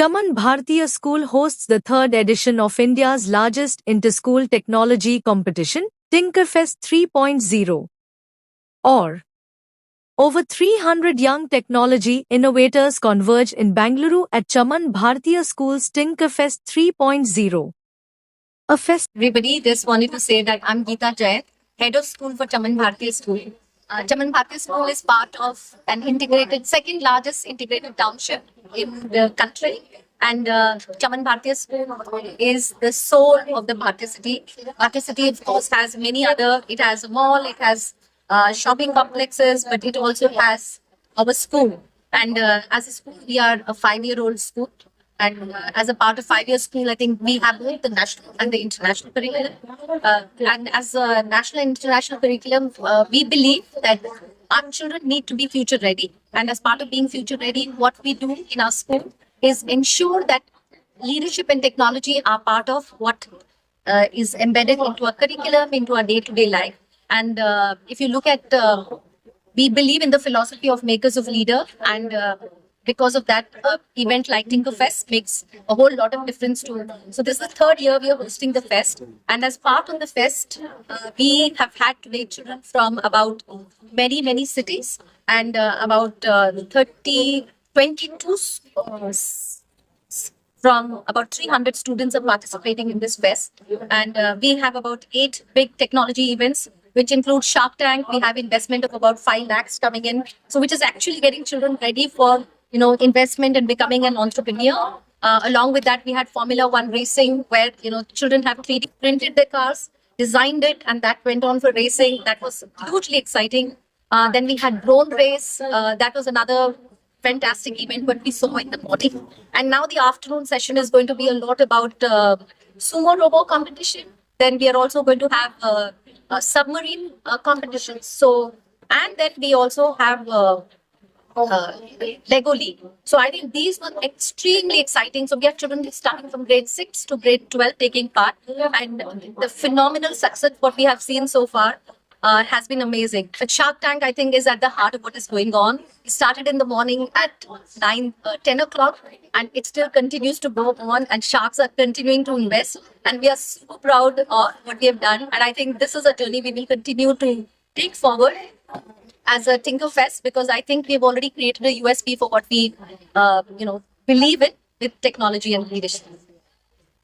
Chaman Bhartiya School hosts the third edition of India's largest inter-school technology competition, Tinkerfest 3.0. Or, over 300 young technology innovators converge in Bangalore at Chaman Bhartiya School's Tinkerfest 3.0. A fest. Everybody, just wanted to say that I'm Geeta Jain, head of school for Chaman Bhartiya School. Chaman Bhartiya School is part of an second largest integrated township in the country. And Chaman Bhartiya School is the soul of the Bhartiya city. Bhartiya city, of course, has it has a mall, it has shopping complexes, but it also has our school. And as a school, we are a 5-year-old school. And as a part of 5-year school, I think we have both the national and the international curriculum. And as a national and international curriculum, we believe that our children need to be future ready. And as part of being future ready, what we do in our school is ensure that leadership and technology are part of what is embedded into our curriculum, into our day-to-day life. And if you look at, we believe in the philosophy of makers of leader, and because of that, event like Tinkerfest makes a whole lot of difference to. So this is the third year we are hosting the fest, and as part of the fest, we have had today children from about many cities, and about 22 from about 300 students are participating in this fest, and we have about 8 big technology events, which include Shark Tank. We have investment of about 5 lakhs coming in, so which is actually getting children ready for investment and becoming an entrepreneur. Along with that, we had Formula One racing, where children have 3D printed their cars, designed it, and that went on for racing. That was hugely exciting. Then we had drone race. That was another fantastic event, what we saw in the morning. And now the afternoon session is going to be a lot about sumo robo competition. Then we are also going to have a submarine competition. So, and then we also have Lego League. So I think these were extremely exciting. So we have children starting from grade 6 to grade 12 taking part, and the phenomenal success what we have seen so far has been amazing. But Shark Tank, I think, is at the heart of what is going on. It started in the morning at 10 o'clock, and it still continues to go on, and sharks are continuing to invest, and we are super proud of what we have done. And I think this is a journey we will continue to take forward as a Tinkerfest, because I think we've already created a USP for what we, believe in with technology and leadership.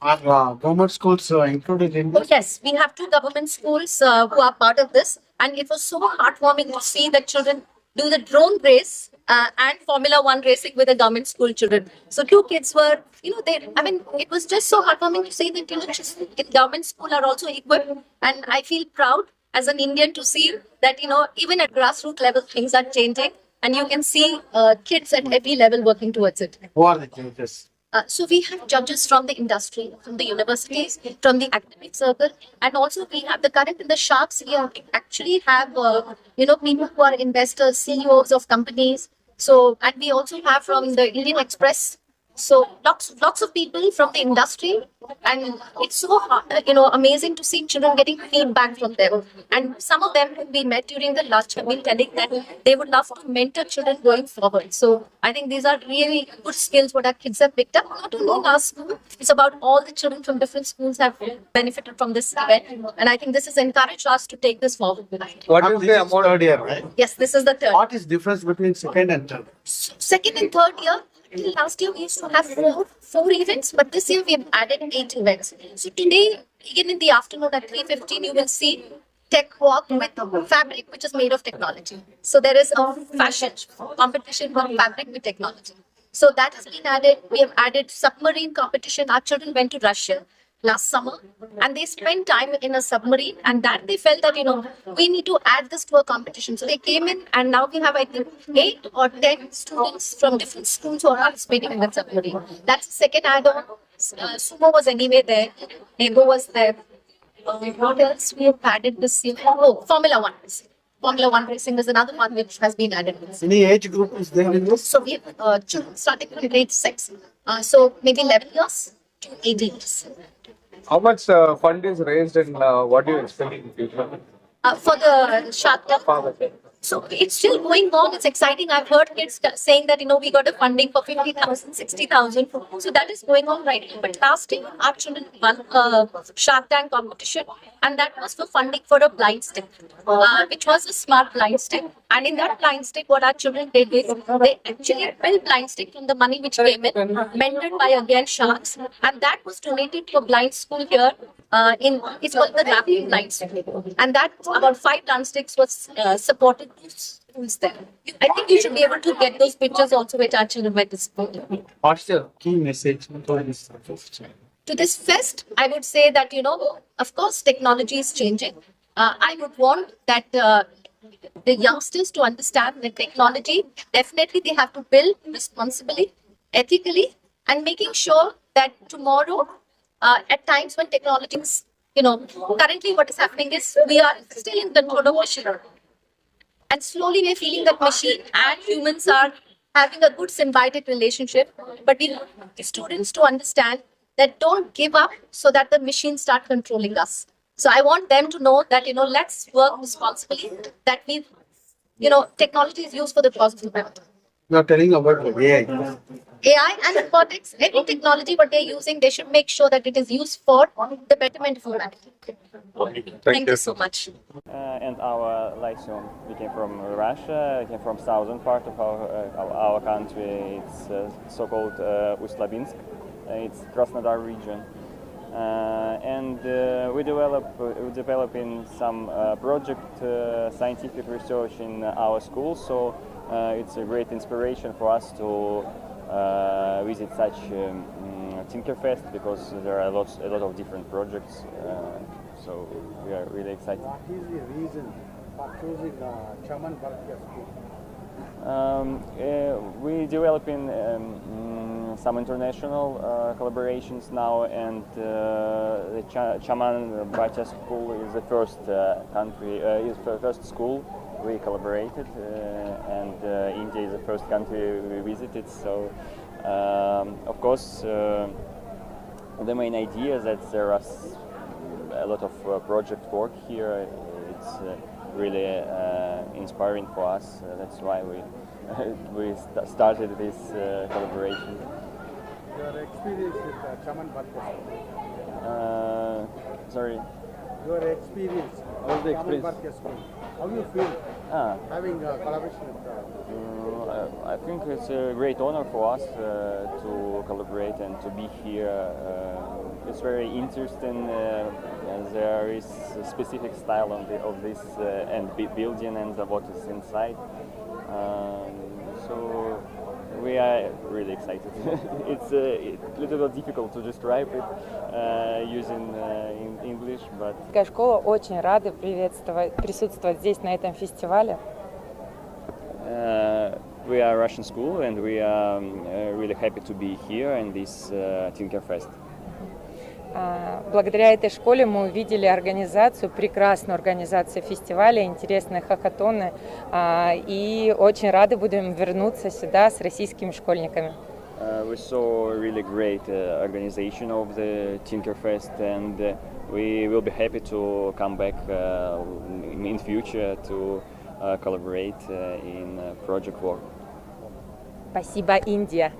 Are government schools included in this? Oh, yes, we have 2 government schools who are part of this, and it was so heartwarming to see that children do the drone race and Formula One racing with the government school children. So 2 kids were, it was just so heartwarming to see that children in government school are also equipped, and I feel proud as an Indian to see that, even at grassroots level, things are changing, and you can see kids at every level working towards it. Who are the judges? So we have judges from the industry, from the universities, from the academic circle, and also we have the current in the Sharks here. We actually have, people who are investors, CEOs of companies. So, and we also have from the Indian Express. So lots of people from the industry, and it's so amazing to see children getting feedback from them. And some of them who we met during the lunch have been telling that they would love to mentor children going forward. So I think these are really good skills what our kids have picked up. Not only in our school, it's about all the children from different schools have benefited from this event, and I think this has encouraged us to take this forward. What is the third year, right? Yes, this is the third. What is difference between second and third? Second and third year. Last year we used to have four events, but this year we have added 8 events. So today, again in the afternoon at 3:15, you will see tech walk with fabric, which is made of technology. So there is a fashion competition for fabric with technology. So that has been added. We have added submarine competition. Our children went to Russia last summer, and they spent time in a submarine, and that they felt that we need to add this to a competition. So they came in, and now we have, I think, 8 or 10 students from different schools who are participating in that submarine. That's the second add-on. Sumo was anyway there. Lego was there. What else we have added this year? Oh, Formula One racing. Formula One racing is another one which has been added. Any age group is there in this? So we have children starting from grade 6. So maybe 11 years to 18 years. How much fund is raised and what do you expect in the future? For the Shark Tank. So it's still going on. It's exciting. I've heard kids saying that, we got a funding for 50,000, 60,000. So that is going on right now. But last year, our children won a Shark Tank competition, and that was for funding for a blind stick, which was a smart blind stick. And in that blind stick, what our children did is they actually built blind stick from the money which came in, mentored by again sharks, and that was donated to a blind school here. It's called the Rapping Blind Stick, and that about 5 blind sticks was supported schools there. I think you should be able to get those pictures also which our children were displayed. What's the key message to this festival? To this fest, I would say that, of course, technology is changing. I would want that the youngsters to understand that technology, definitely they have to build responsibly, ethically, and making sure that tomorrow, at times when technology is, currently what is happening is we are still in control of machine. And slowly we're feeling that machine and humans are having a good symbiotic relationship. But we want the students to understand that don't give up so that the machines start controlling us. So I want them to know that, let's work responsibly, that technology is used for the positive benefit. You are telling about the AI. AI and robotics, any technology what they're using, they should make sure that it is used for the betterment of humanity. Thank you so much. And our lyceum, we came from Russia, we came from southern part of our country. It's so-called Ust-Labinsk. It's Krasnodar region. And we developing some project scientific research in our school. So it's a great inspiration for us to visit such Tinkerfest because there are a lot of different projects. So we are really excited. What is the reason for choosing Chaman Bharatiya School? We developing some international collaborations now, and the Chaman Bharatiya School is the first is the first school we collaborated, and India is the first country we visited. So, of course, the main idea is that there are a lot of project work here. It's really inspiring for us. That's why we started this collaboration. Your experience with Chaman Bharatiya School? Sorry. Your experience with Chaman Bharatiya School. How do you feel having a collaboration with I think it's a great honor for us to collaborate and to be here. It's very interesting. There is a specific style of this and building and what is inside. So we are really excited. It's a little bit difficult to describe it using in English, but Школа очень рада присутствовать здесь на этом фестивале. we are a Russian school and we are really happy to be here in this Tinkerfest. Благодаря этой школе мы увидели организацию, прекрасную организацию фестиваля, интересные хакатоны, и очень рады будем вернуться сюда с российскими школьниками. We saw a really great organization of the Tinkerfest, and we will be happy to come back in future to collaborate in project work. Спасибо, Индия!